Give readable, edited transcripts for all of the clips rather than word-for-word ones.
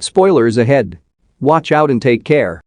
Spoilers ahead. Watch out and take care.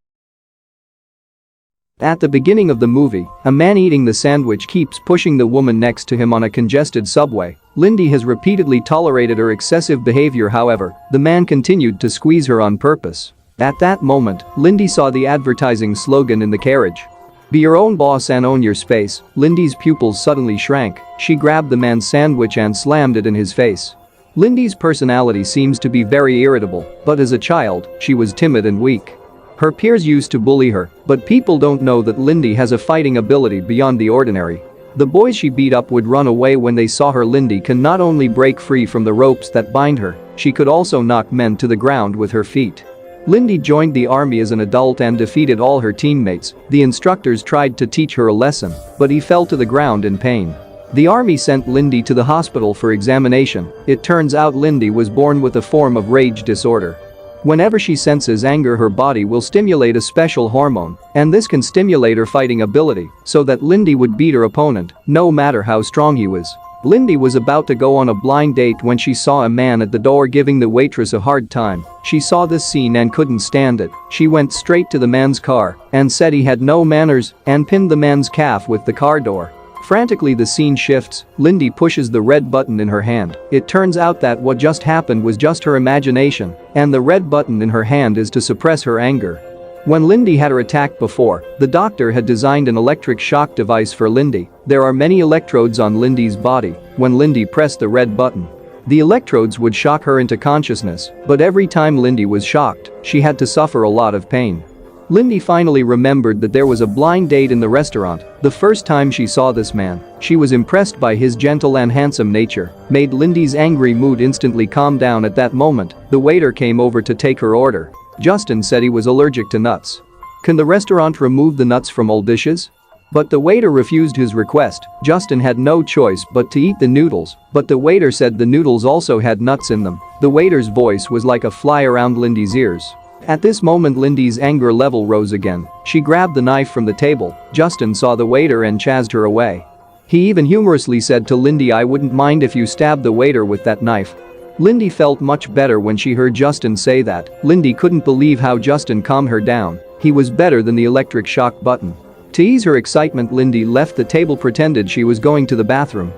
At the beginning of the movie, a man eating the sandwich keeps pushing the woman next to him on a congested subway. Lindy has repeatedly tolerated her excessive behavior, however, the man continued to squeeze her on purpose. At that moment, Lindy saw the advertising slogan in the carriage. Be your own boss and own your space. Lindy's pupils suddenly shrank. She grabbed the man's sandwich and slammed it in his face. Lindy's personality seems to be very irritable, but as a child, she was timid and weak. Her peers used to bully her, but people don't know that Lindy has a fighting ability beyond the ordinary. The boys she beat up would run away when they saw her. Lindy can not only break free from the ropes that bind her, she could also knock men to the ground with her feet. Lindy joined the army as an adult and defeated all her teammates. The instructors tried to teach her a lesson, but he fell to the ground in pain. The army sent Lindy to the hospital for examination. It turns out Lindy was born with a form of rage disorder. Whenever she senses anger, her body will stimulate a special hormone, and this can stimulate her fighting ability so that Lindy would beat her opponent, no matter how strong he was. Lindy was about to go on a blind date when she saw a man at the door giving the waitress a hard time. She saw this scene and couldn't stand it. She went straight to the man's car and said he had no manners and pinned the man's calf with the car door. Frantically, the scene shifts. Lindy pushes the red button in her hand. It turns out that what just happened was just her imagination, and the red button in her hand is to suppress her anger. When Lindy had her attack before, the doctor had designed an electric shock device for Lindy. There are many electrodes on Lindy's body. When Lindy pressed the red button, the electrodes would shock her into consciousness, but every time Lindy was shocked, she had to suffer a lot of pain. Lindy finally remembered that there was a blind date in the restaurant. The first time she saw this man, she was impressed by his gentle and handsome nature, made Lindy's angry mood instantly calm down. At that moment, the waiter came over to take her order. Justin said he was allergic to nuts. Can the restaurant remove the nuts from all dishes? But the waiter refused his request. Justin had no choice but to eat the noodles, but the waiter said the noodles also had nuts in them. The waiter's voice was like a fly around Lindy's ears. At this moment, Lindy's anger level rose again. She grabbed the knife from the table. Justin saw the waiter and chased her away. He even humorously said to Lindy, "I wouldn't mind if you stabbed the waiter with that knife." Lindy felt much better when she heard Justin say that. Lindy couldn't believe how Justin calmed her down. He was better than the electric shock button. To ease her excitement, Lindy left the table, pretended she was going to the bathroom.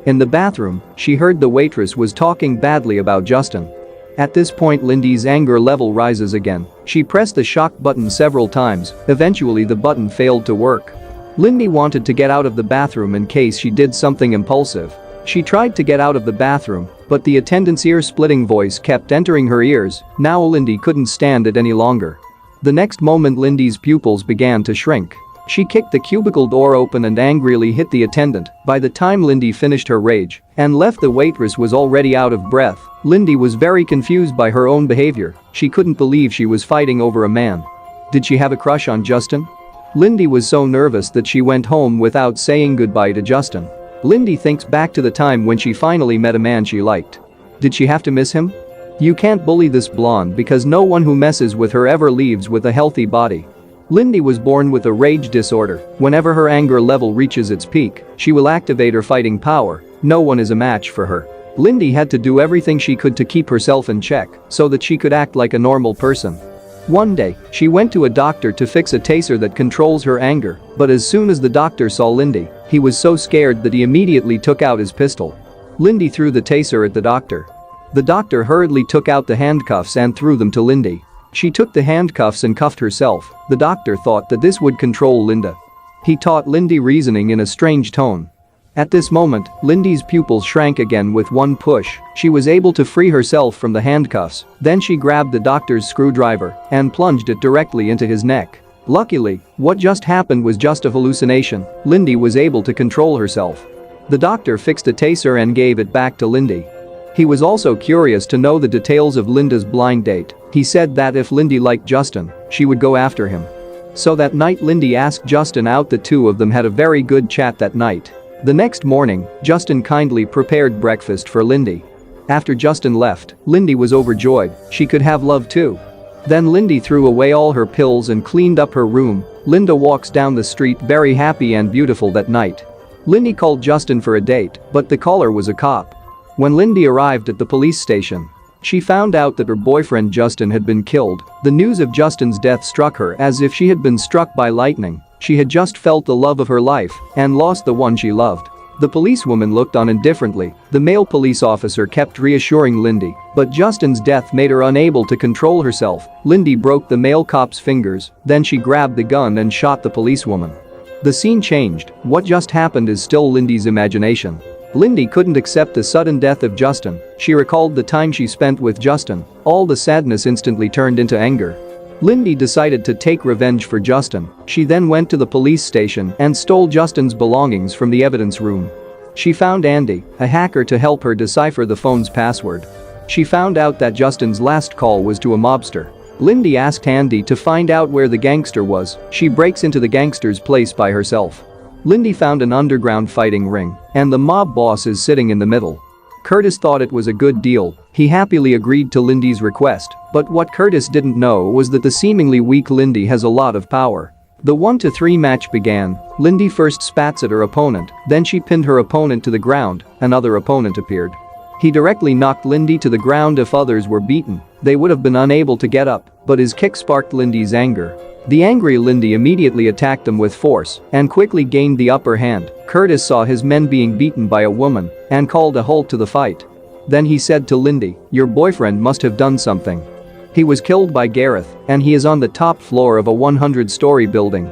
In the bathroom, she heard the waitress was talking badly about Justin. At this point, Lindy's anger level rises again. She pressed the shock button several times. Eventually, the button failed to work. Lindy wanted to get out of the bathroom in case she did something impulsive. She tried to get out of the bathroom, but the attendant's ear-splitting voice kept entering her ears. Now Lindy couldn't stand it any longer. The next moment, Lindy's pupils began to shrink. She kicked the cubicle door open and angrily hit the attendant. By the time Lindy finished her rage and left, the waitress was already out of breath. Lindy was very confused by her own behavior. She couldn't believe she was fighting over a man. Did she have a crush on Justin? Lindy was so nervous that she went home without saying goodbye to Justin. Lindy thinks back to the time when she finally met a man she liked. Did she have to miss him? You can't bully this blonde because no one who messes with her ever leaves with a healthy body. Lindy was born with a rage disorder. Whenever her anger level reaches its peak, she will activate her fighting power. No one is a match for her. Lindy had to do everything she could to keep herself in check so that she could act like a normal person. One day, she went to a doctor to fix a taser that controls her anger, but as soon as the doctor saw Lindy, he was so scared that he immediately took out his pistol. Lindy threw the taser at the doctor. The doctor hurriedly took out the handcuffs and threw them to Lindy. She took the handcuffs and cuffed herself. The doctor thought that this would control Linda. He taught Lindy reasoning in a strange tone. At this moment, Lindy's pupils shrank again with one push. She was able to free herself from the handcuffs. Then she grabbed the doctor's screwdriver and plunged it directly into his neck. Luckily, what just happened was just a hallucination. Lindy was able to control herself. The doctor fixed a taser and gave it back to Lindy. He was also curious to know the details of Linda's blind date. He said that if Lindy liked Justin, she would go after him. So that night, Lindy asked Justin out. The two of them had a very good chat that night. The next morning, Justin kindly prepared breakfast for Lindy. After Justin left, Lindy was overjoyed. She could have love too. Then Lindy threw away all her pills and cleaned up her room. Linda walks down the street very happy and beautiful that night. Lindy called Justin for a date, but the caller was a cop. When Lindy arrived at the police station, She found out that her boyfriend Justin had been killed. The news of Justin's death struck her as if she had been struck by lightning. She had just felt the love of her life and lost the one she loved. The policewoman looked on indifferently. The male police officer kept reassuring Lindy, but Justin's death made her unable to control herself. Lindy broke the male cop's fingers, then she grabbed the gun and shot the policewoman. The scene changed. What just happened is still Lindy's imagination. Lindy couldn't accept the sudden death of Justin. She recalled the time she spent with Justin. All the sadness instantly turned into anger. Lindy decided to take revenge for Justin. She then went to the police station and stole Justin's belongings from the evidence room. She found Andy, a hacker, to help her decipher the phone's password. She found out that Justin's last call was to a mobster. Lindy asked Andy to find out where the gangster was. She breaks into the gangster's place by herself. Lindy found an underground fighting ring, and the mob boss is sitting in the middle. Curtis thought it was a good deal. He happily agreed to Lindy's request, but what Curtis didn't know was that the seemingly weak Lindy has a lot of power. The 1-3 match began. Lindy first spats at her opponent, then she pinned her opponent to the ground. Another opponent appeared. He directly knocked Lindy to the ground. If others were beaten, they would have been unable to get up, but his kick sparked Lindy's anger. The angry Lindy immediately attacked him with force and quickly gained the upper hand. Curtis saw his men being beaten by a woman and called a halt to the fight. Then he said to Lindy, "Your boyfriend must have done something. He was killed by Gareth, and he is on the top floor of a 100-story building."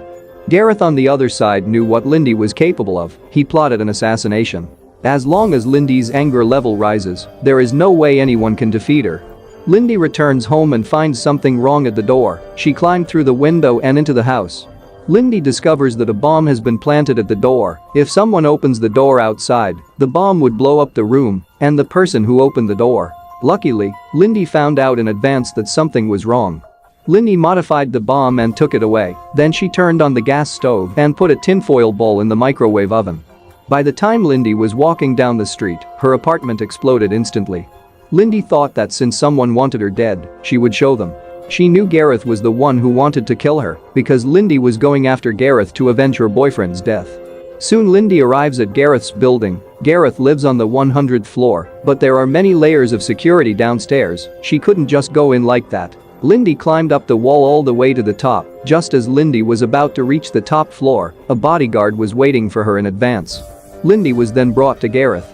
Gareth on the other side knew what Lindy was capable of. He plotted an assassination. As long as Lindy's anger level rises, there is no way anyone can defeat her. Lindy returns home and finds something wrong at the door. She climbed through the window and into the house. Lindy discovers that a bomb has been planted at the door. If someone opens the door outside, the bomb would blow up the room and the person who opened the door. Luckily, Lindy found out in advance that something was wrong. Lindy modified the bomb and took it away. Then she turned on the gas stove and put a tinfoil ball in the microwave oven. By the time Lindy was walking down the street, her apartment exploded instantly. Lindy thought that since someone wanted her dead, she would show them. She knew Gareth was the one who wanted to kill her because Lindy was going after Gareth to avenge her boyfriend's death. Soon Lindy arrives at Gareth's building. Gareth lives on the 100th floor, but there are many layers of security downstairs. She couldn't just go in like that. Lindy climbed up the wall all the way to the top. Just as Lindy was about to reach the top floor, a bodyguard was waiting for her in advance. Lindy was then brought to Gareth.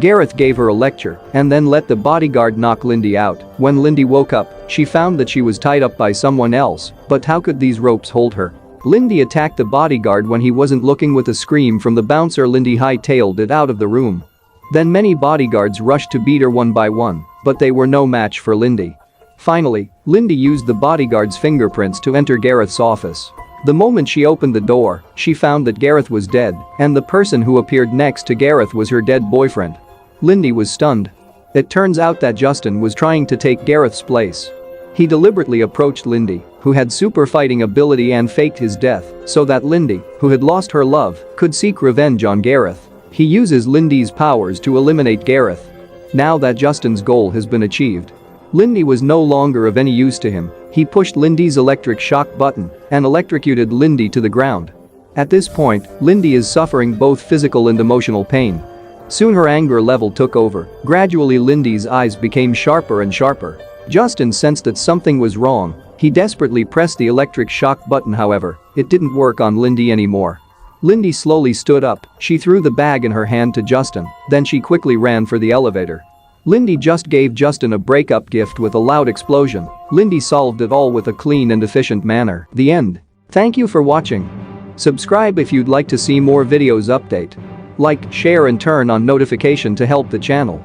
Gareth gave her a lecture and then let the bodyguard knock Lindy out. When Lindy woke up, she found that she was tied up by someone else, but how could these ropes hold her? Lindy attacked the bodyguard when he wasn't looking. With a scream from the bouncer, Lindy hightailed it out of the room. Then many bodyguards rushed to beat her one by one, but they were no match for Lindy. Finally, Lindy used the bodyguard's fingerprints to enter Gareth's office. The moment she opened the door, she found that Gareth was dead, and the person who appeared next to Gareth was her dead boyfriend. Lindy was stunned. It turns out that Justin was trying to take Gareth's place. He deliberately approached Lindy, who had super fighting ability, and faked his death so that Lindy, who had lost her love, could seek revenge on Gareth. He uses Lindy's powers to eliminate Gareth. Now that Justin's goal has been achieved, Lindy was no longer of any use to him. He pushed Lindy's electric shock button and electrocuted Lindy to the ground. At this point, Lindy is suffering both physical and emotional pain. Soon her anger level took over. Gradually Lindy's eyes became sharper and sharper. Justin sensed that something was wrong. He desperately pressed the electric shock button. However, it didn't work on Lindy anymore. Lindy slowly stood up. She threw the bag in her hand to Justin. Then she quickly ran for the elevator. Lindy just gave Justin a breakup gift with a loud explosion. Lindy solved it all with a clean and efficient manner. The end. Thank you for watching. Subscribe if you'd like to see more videos. Update. Like, share and turn on notification to help the channel.